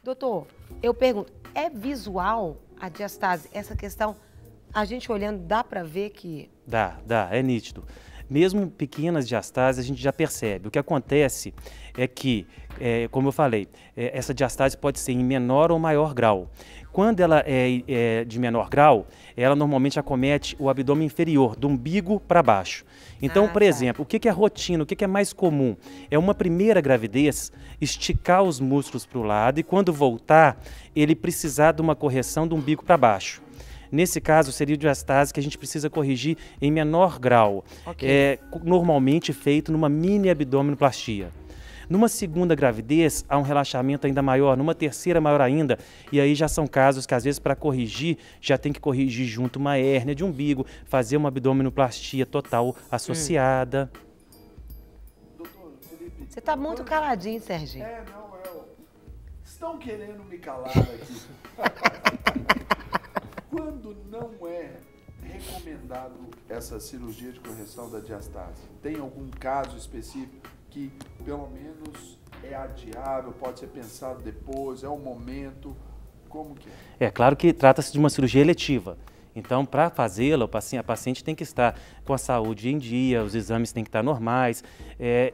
Doutor, eu pergunto, é visual a diastase? Essa questão, a gente olhando, dá para ver que... Dá, é nítido. Mesmo pequenas diastases a gente já percebe. O que acontece é que, como eu falei, essa diastase pode ser em menor ou maior grau. Quando ela é de menor grau, ela normalmente acomete o abdômen inferior, do umbigo para baixo. Então, por exemplo, o que é rotina, o que é mais comum? É uma primeira gravidez esticar os músculos para o lado e quando voltar, ele precisar de uma correção do umbigo para baixo. Nesse caso, seria o diastase que a gente precisa corrigir em menor grau. É normalmente feito numa mini abdominoplastia. Numa segunda gravidez, há um relaxamento ainda maior, numa terceira maior ainda, e aí já são casos que às vezes para corrigir, já tem que corrigir junto uma hérnia de umbigo, fazer uma abdominoplastia total associada. Doutor Felipe... Você está muito caladinho, Serginho. Estão querendo me calar aqui. Quando não é recomendado essa cirurgia de correção da diastase? Tem algum caso específico que, pelo menos, é adiável, pode ser pensado depois, é o momento? Como que é? É claro que trata-se de uma cirurgia eletiva. Então, para fazê-la, a paciente tem que estar com a saúde em dia, os exames têm que estar normais.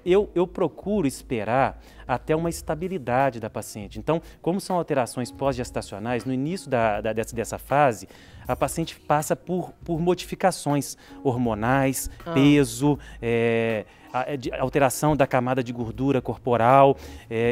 Eu procuro esperar até uma estabilidade da paciente. Então, como são alterações pós-gestacionais, no início dessa fase, a paciente passa por modificações hormonais, peso, alteração da camada de gordura corporal.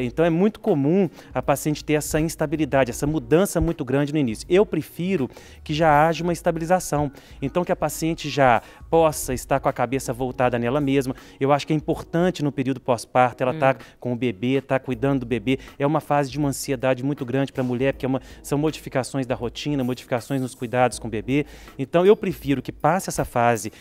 Então é muito comum a paciente ter essa instabilidade, essa mudança muito grande no início. Eu prefiro que já haja uma estabilização, então que a paciente já possa estar com a cabeça voltada nela mesma. Eu acho que é importante no período pós-parto ela estar com o bebê, estar cuidando do bebê. É uma fase de uma ansiedade muito grande para a mulher, porque são modificações da rotina, modificações nos cuidados com o bebê. Então eu prefiro que passe essa fase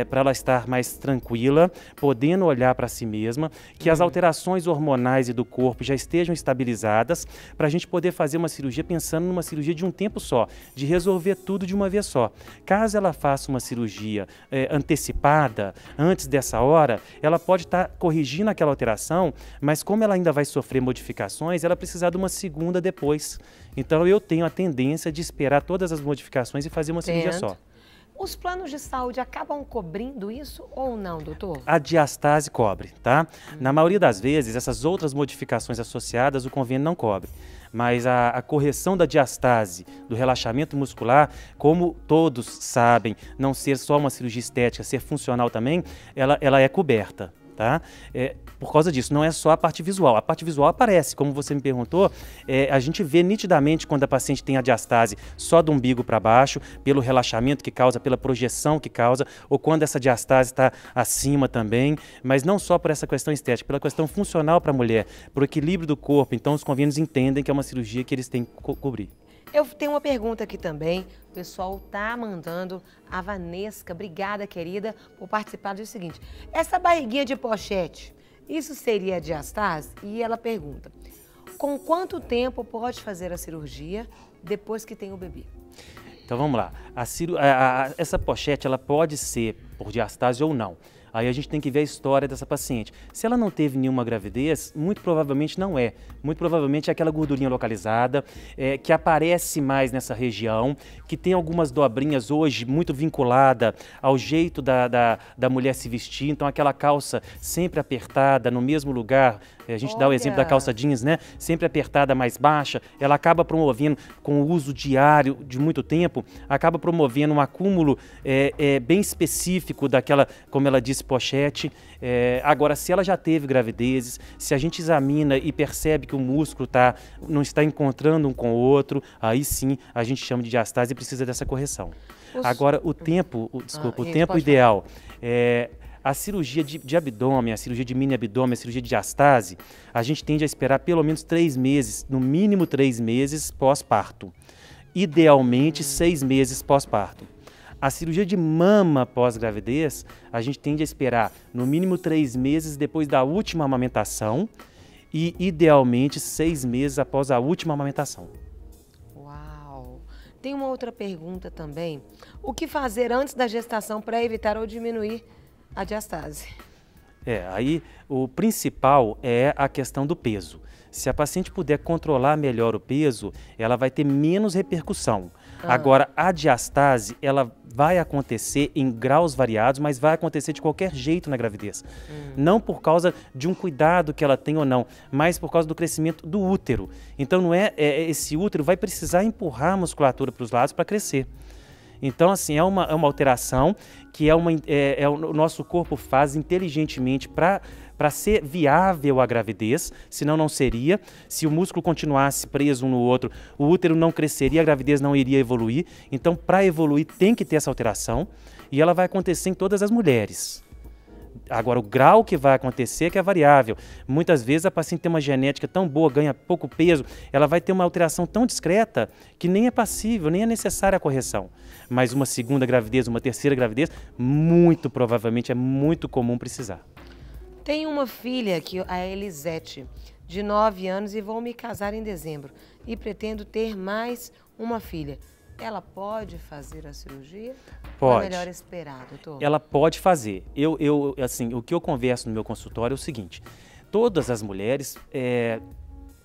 para ela estar mais tranquila, podendo olhar para si mesma, que as alterações hormonais e do corpo já estejam estabilizadas, para a gente poder fazer uma cirurgia pensando numa cirurgia de um tempo só, de resolver tudo de uma vez só. Caso ela faça uma cirurgia antecipada, antes dessa hora, ela pode estar corrigindo aquela alteração, mas como ela ainda vai sofrer modificações, ela precisa de uma segunda depois. Então eu tenho a tendência de esperar todas as modificações e fazer uma cirurgia só. Os planos de saúde acabam cobrindo isso ou não, doutor? A diastase cobre, tá? Na maioria das vezes, essas outras modificações associadas, o convênio não cobre. Mas a correção da diastase, do relaxamento muscular, como todos sabem, não ser só uma cirurgia estética, ser funcional também, ela é coberta. Tá? Por causa disso, não é só a parte visual. A parte visual aparece, como você me perguntou, a gente vê nitidamente quando a paciente tem a diastase só do umbigo para baixo, pelo relaxamento que causa, pela projeção que causa, ou quando essa diastase está acima também, mas não só por essa questão estética, pela questão funcional para a mulher, por equilíbrio do corpo. Então os convênios entendem que é uma cirurgia que eles têm que cobrir. Eu tenho uma pergunta aqui também, o pessoal tá mandando, a Vanesca, obrigada querida por participar, diz o seguinte, essa barriguinha de pochete, isso seria diastase? E ela pergunta, com quanto tempo pode fazer a cirurgia depois que tem o bebê? Então vamos lá, essa pochete ela pode ser por diastase ou não. Aí a gente tem que ver a história dessa paciente. Se ela não teve nenhuma gravidez, muito provavelmente não é. Muito provavelmente é aquela gordurinha localizada, que aparece mais nessa região, que tem algumas dobrinhas hoje muito vinculada ao jeito da mulher se vestir. Então aquela calça sempre apertada no mesmo lugar, a gente dá o exemplo da calça jeans, né? Sempre apertada, mais baixa, ela acaba promovendo, com o uso diário de muito tempo, acaba promovendo um acúmulo bem específico daquela, como ela disse, pochete. Agora, se ela já teve gravidezes, se a gente examina e percebe que o músculo não está encontrando um com o outro, aí sim a gente chama de diastase e precisa dessa correção. Agora, o tempo ideal, a cirurgia de abdômen, a cirurgia de mini abdômen, a cirurgia de diastase, a gente tende a esperar pelo menos 3 meses, no mínimo 3 meses pós-parto. Idealmente 6 meses pós-parto. A cirurgia de mama pós-gravidez, a gente tende a esperar no mínimo 3 meses depois da última amamentação e idealmente 6 meses após a última amamentação. Uau! Tem uma outra pergunta também. O que fazer antes da gestação para evitar ou diminuir a diastase? Aí o principal é a questão do peso. Se a paciente puder controlar melhor o peso, ela vai ter menos repercussão. Agora, a diastase, ela vai acontecer em graus variados, mas vai acontecer de qualquer jeito na gravidez. Não por causa de um cuidado que ela tem ou não, mas por causa do crescimento do útero. Então, não esse útero vai precisar empurrar a musculatura para os lados para crescer. Então, assim, é uma alteração que o nosso corpo faz inteligentemente para ser viável a gravidez, senão não seria. Se o músculo continuasse preso um no outro, o útero não cresceria, a gravidez não iria evoluir. Então, para evoluir, tem que ter essa alteração e ela vai acontecer em todas as mulheres. Agora, o grau que vai acontecer é que é variável. Muitas vezes a paciente tem uma genética tão boa, ganha pouco peso, ela vai ter uma alteração tão discreta que nem é passível, nem é necessária a correção. Mas uma segunda gravidez, uma terceira gravidez, muito provavelmente é muito comum precisar. Tem uma filha, a Elisete, de 9 anos e vou me casar em dezembro. E pretendo ter mais uma filha. Ela pode fazer a cirurgia? Pode. Ou é melhor esperar, doutor? Ela pode fazer. Assim, o que eu converso no meu consultório é o seguinte: todas as mulheres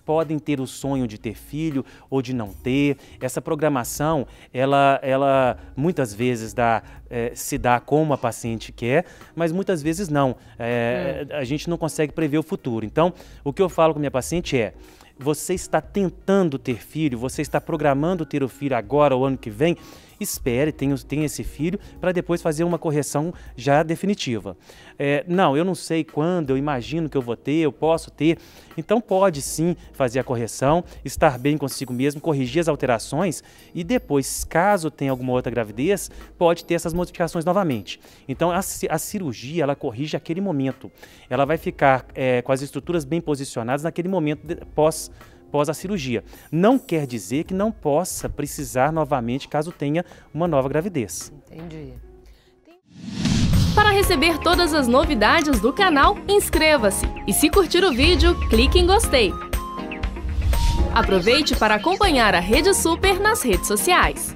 podem ter o sonho de ter filho ou de não ter. Essa programação, ela muitas vezes se dá como a paciente quer, mas muitas vezes não. A gente não consegue prever o futuro. Então, o que eu falo com minha paciente é: você está tentando ter filho, você está programando ter o filho agora ou ano que vem, espere, tenha esse filho para depois fazer uma correção já definitiva. Não, eu não sei quando, eu imagino que eu vou ter, eu posso ter. Então pode sim fazer a correção, estar bem consigo mesmo, corrigir as alterações e depois, caso tenha alguma outra gravidez, pode ter essas modificações novamente. Então a cirurgia, ela corrige aquele momento. Ela vai ficar com as estruturas bem posicionadas naquele momento pós a cirurgia. Não quer dizer que não possa precisar novamente caso tenha uma nova gravidez. Entendi. Para receber todas as novidades do canal, inscreva-se e, se curtir o vídeo, clique em gostei. Aproveite para acompanhar a Rede Super nas redes sociais.